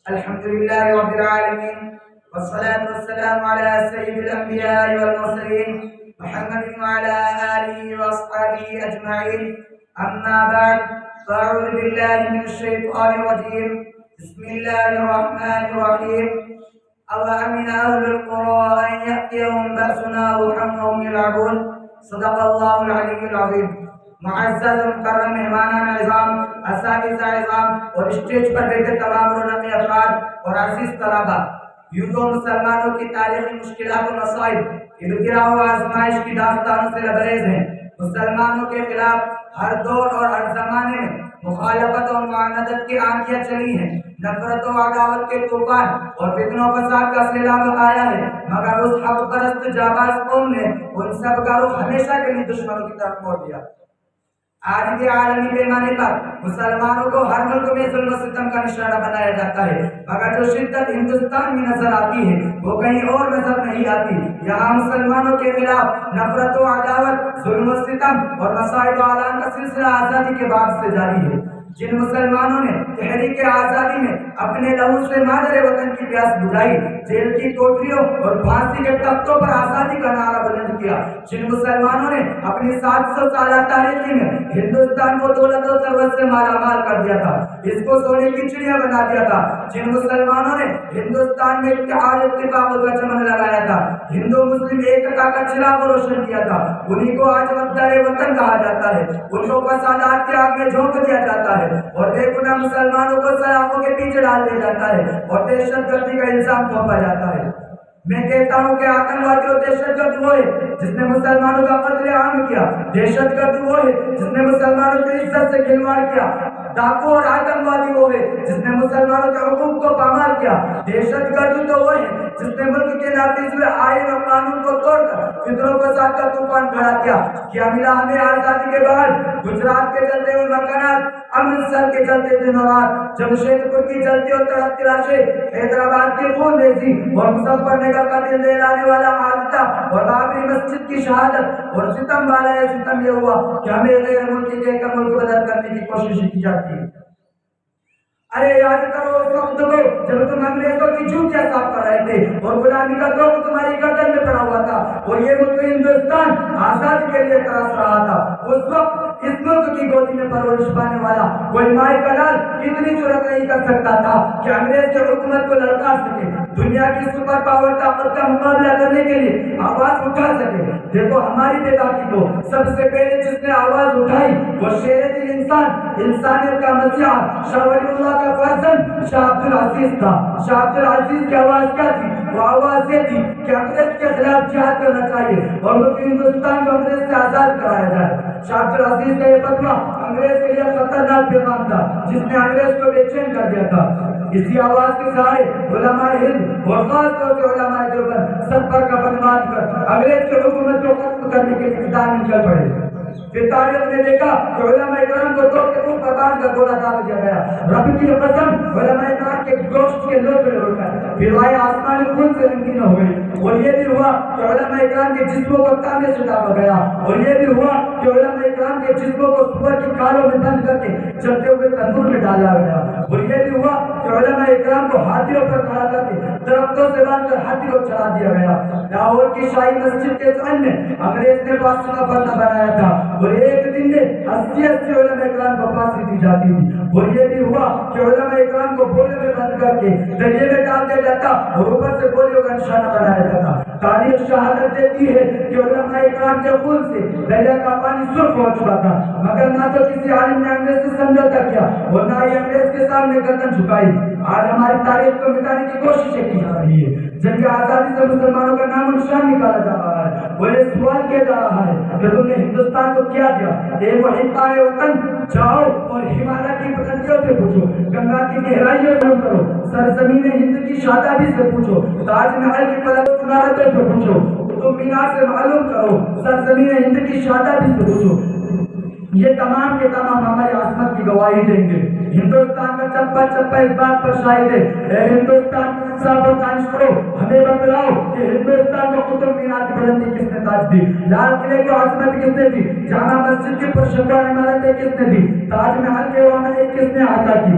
الحمد لله رب العالمين، والصلاة والسلام على سيد الأنبياء والمرسلين محمد وعلى آله وأصحابه أجمعين. أما بعد، فأعوذ بالله من الشيطان الرجيم. بسم الله الرحمن الرحيم. أوأمن أهل القرى أن يأتيهم بأسنا ضحى وهم يلعبون. صدق الله العلي العظيم. معزز مکرم مہمانان اعظام، اساتذہ اعظام اور اسٹیج پر بیٹھے تمام رونق افراد اور عزیز طلباء، یوں تو مسلمانوں کی تاریخی مشکلات و مسائل ابتلاء و آزمائش کی داستانوں سے لبریز ہیں. مسلمانوں کے خلاف ہر دور اور ہر زمانے میں مخالفت اور معاندت کی آندیاں چلی ہیں. نفرت و عداوت کے طوفان اور فتن و فساد کا سیلاب آیا ہے، مگر اس حق پرست جانباز قوم نے ان سب کا رخ ہمیشہ کے لیے دشمنوں کی طرف موڑ دیا. آج بھی عالمی پیمانے پر مسلمانوں کو ہر ملک میں ظلم و ستم کا نشانہ بنایا جاتا ہے، مگر جو شدت ہندوستان میں نظر آتی ہے وہ کہیں اور نظر نہیں آتی. یہاں مسلمانوں کے خلاف نفرت و عداوت، ظلم و ستم اور مصائب و اعلان کا سلسلہ آزادی کے بعد سے جاری ہے. جن مسلمانوں نے تحریک آزادی میں اپنے لہو سے مادر وطن کی پیاس بجھائی، جیل کی کوٹریوں اور پھانسی کے تختوں پر آزادی کا نعرہ بلند کیا، جن مسلمانوں نے اپنی 700 سالہ تاریخی میں ہندوستان کو دولت و ثروت سے مالا مال کر دیا تھا، اس کو سونے کی چڑیا بنا دیا تھا، جن مسلمانوں نے ہندوستان میں اتحاد اتفاق کا چمن لگایا تھا، ہندو مسلم ایکتا کا چراغ روشن کیا تھا، انہی کو آج وفادار وطن کہا جاتا ہے. ان کو فسادات کی آگ میں جھونک دیا جاتا ہے اور بے گناہ مسلمانوں کو سلاخوں کے پیچھے ڈال دیا جاتا ہے اور دہشت گردی کا الزام تھوپا جاتا ہے. میں کہتا ہوں کہ آتنکوادی اور دہشت گرد وہ ہے جس نے مسلمانوں کا قتل عام کیا، دہشت گرد وہ ہے جس نے مسلمانوں کی عزت سے کھلواڑ کیا، ڈاکو اور آتنکوادی وہ ہے جس نے مسلمانوں کے حقوق کو پامال کیا. دہشت گرد تو وہ ہے جس نے ملک کے نافذ ہوئے آئین اور قانون کو توڑ کر فتنوں و فساد کا طوفان کھڑا کیا. کیا ملا ہمیں آزادی کے بعد؟ گجرات کے جلتے ہوئے مکانات، امرتسر کے جلتے دنوات، جمشید پور کی جلتی اور تڑپتی لاشیں، حیدرآباد کی خون ریزی اور مظفر نگر کا دل دہلانے والا حادثہ اور بابری مسجد کی شہادت اور ستم والا یہ ستم یہ ہوا کہ ہمیں غیر ملکی کے ایک ملک بدل کرنے کی کوشش کی جاتی ہے. ارے یاد کرو اس وقت کو جب تم انگریزوں کی جوتیاں صاف کر رہے تھے اور غلامی کا ذوق تمہاری گردن میں پڑا ہوا تھا اور یہ ملک ہندوستان آزادی کے لیے ترس رہا تھا. اس وقت اس ملک کی گودی میں پرورش پانے والا کوئی مائے کا لال اتنی جرأت نہیں کر سکتا تھا کہ انگریز کی حکومت کو للکار سکے، دنیا کی سپر پاور طاقت کا مقابلہ کرنے کے لیے آواز اٹھا سکے. دیکھو ہماری بے باکی کو سب سے پہلے جس نے آواز اٹھائی وہ شیر دل انسان، انسانیت کا مسیحا، شاہ ولی اللہ کا فرزند شاہ عبد العزیز تھا. شاہ عبد العزیز کی آواز کیا تھی؟ وہ آواز یہ تھی کہ انگریز کے خلاف جہاد کرنا چاہیے اور ملک ہندوستان کو انگریز سے آزاد کرایا جائے. شاہ عبد العزیز کا یہ فتویٰ انگریز کے لیے خطرناک پیغام تھا جس نے انگریز کو بے چین کر دیا تھا. اسی آواز کے سہارے علماء ہند اور خاص طور سے علماء دیوبند سب پر کفن باندھ کر انگریز کی حکومت کو ختم کرنے کے لیے میدان نکل پڑے. پھر تاریخ نے دیکھا کہ علماء کرام کو توڑ کے منہ پر باندھ کر گولا داغ دیا گیا. رب کی قسم علماء کرام کے گوشت کے لوٹے اڑ گئے، پھر وائے آسمان خون سے رنگین ہو گئی. اور یہ بھی ہوا کہ علماء کرام کے جسموں کو تانبے سے ڈالا گیا. اور یہ بھی ہوا کہ علماء کرام کے جسموں کو سور کی کھالوں میں بند کر کے جلتے ہوئے تندور میں ڈالا گیا. اور یہ بھی ہوا کہ علماء کرام کو ہاتھیوں پر کھڑا کر کے درختوں سے باندھ کر ہاتھی کو چڑھا دیا گیا. لاہور کی شاہی مسجد کے سن میں انگریز نے پھانسی کا پھندا بنایا تھا اور ایک دن میں 80 علماء کرام کو پھانسی دی جاتی تھی. اور یہ بھی ہوا کہ علماء کرام کو بولے میں بند کر کے دریا میں ڈال دیا جاتا اور اوپر سے گولیوں کا نشانہ بنایا جاتا. تاریخ شہادت دیتی ہے کہ علماء کرام کے خون سے دریا کا پانی سرخ ہو چکا تھا، مگر نہ تو کسی عالم نے انگریز سے سمجھوتا کیا اور نہ ہی انگریز کے سامنے گردن جھکائی. آج ہماری تاریخ کو مٹانے کی کوششیں کی جا رہی ہے. جنگ آزادی سے مسلمانوں کا نام و نشان نکالا جا رہا ہے. وہ یہ سوال کیا جا رہا ہے کہ تم نے ہندوستان کو کیا دیا؟ ایک محبان وطن جاؤ اور ہمالیہ کی بلندیوں سے پوچھو، گنگا کی گہرائیوں سے کرو، سرزمین ہند کی شادابی سے پوچھو، تاج محل کی پلند عمارتوں سے پوچھو، قطب مینار سے معلوم کرو، سرزمین ہند کی شادابی سے پوچھو. یہ تمام کے تمام ہماری عظمت کی گواہی دیں گے. ہندوستان کا چپا چپا اس بات پر شاہد ہے. اے ہندوستان صاحب و دانش کرو، ہمیں بتلاؤ کہ ہندوستان کو قطب مینار کی بلندی کس نے تاج دی، لال قلعے کی عظمت کس نے دی، جامع مسجد کی پرشکار عمارتیں کس نے دی، تاج محل کے رونقیں کس نے عطا کی.